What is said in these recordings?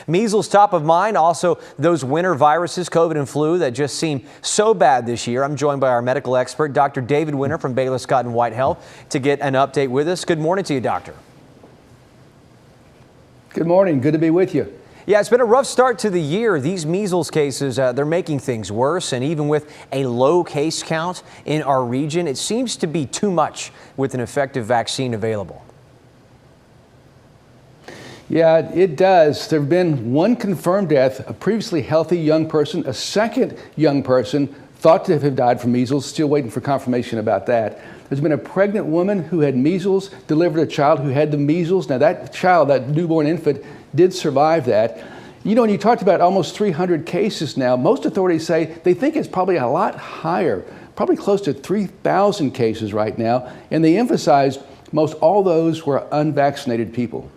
Measles top of mind, also those winter viruses, COVID and flu, that just seem so bad this year. I'm joined by our medical expert, Dr. David Winter from Baylor Scott & White Health, to get an update with us. Good morning to you, doctor. Good morning. Good to be with you. Yeah, it's been a rough start to the year. These measles cases, they're making things worse. And even with a low case count in our region, it seems to be too much with an effective vaccine available. Yeah, it does. There have been one confirmed death, a previously healthy young person, a second young person thought to have died from measles, still waiting for confirmation about that. There's been a pregnant woman who had measles, delivered a child who had the measles. Now that child, that newborn infant, did survive that. You know, when you talked about almost 300 cases now, most authorities say they think it's probably a lot higher, probably close to 3,000 cases right now. And they emphasized most all those were unvaccinated people.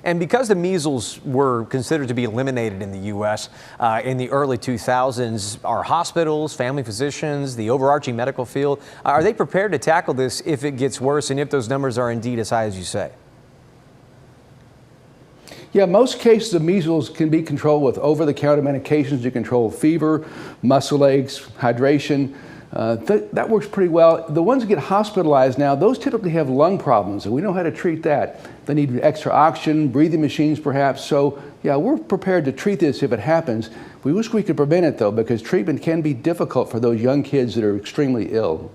And because the measles were considered to be eliminated in the U.S. In the early 2000s, our hospitals, family physicians, the overarching medical field, are they prepared to tackle this if it gets worse and if those numbers are indeed as high as you say? Yeah, most cases of measles can be controlled with over-the-counter medications to control fever, muscle aches, hydration. That works pretty well. The ones that get hospitalized now, those typically have lung problems, and we know how to treat that. They need extra oxygen, breathing machines perhaps. So yeah, we're prepared to treat this if it happens. We wish we could prevent it though, because treatment can be difficult for those young kids that are extremely ill.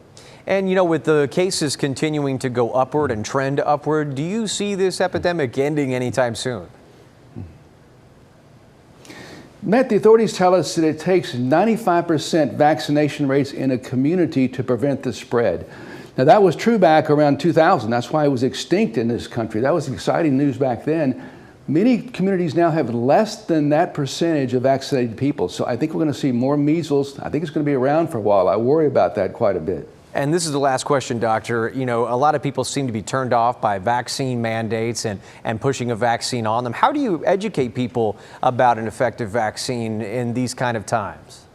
And you know, with the cases continuing to go upward and trend upward, do you see this epidemic ending anytime soon? Matt, the authorities tell us that it takes 95% vaccination rates in a community to prevent the spread. Now that was true back around 2000. That's why it was extinct in this country. That was exciting news back then. Many communities now have less than that percentage of vaccinated people. So I think we're going to see more measles. I think it's going to be around for a while. I worry about that quite a bit. And this is the last question, doctor. You know, a lot of people seem to be turned off by vaccine mandates and pushing a vaccine on them. How do you educate people about an effective vaccine in these kind of times?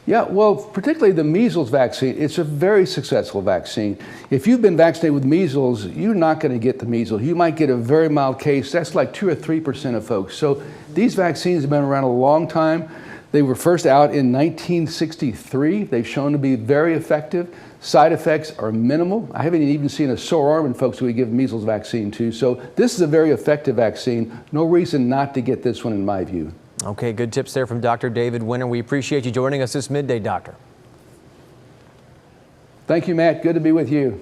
Yeah, well, particularly the measles vaccine, it's a very successful vaccine. If you've been vaccinated with measles, you're not going to get the measles. You might get a very mild case. That's like 2 or 3% of folks. So these vaccines have been around a long time. They were first out in 1963. They've shown to be very effective. Side effects are minimal. I haven't even seen a sore arm in folks who we give measles vaccine to. So this is a very effective vaccine. No reason not to get this one in my view. Okay, good tips there from Dr. David Winter. We appreciate you joining us this midday, doctor. Thank you, Matt. Good to be with you.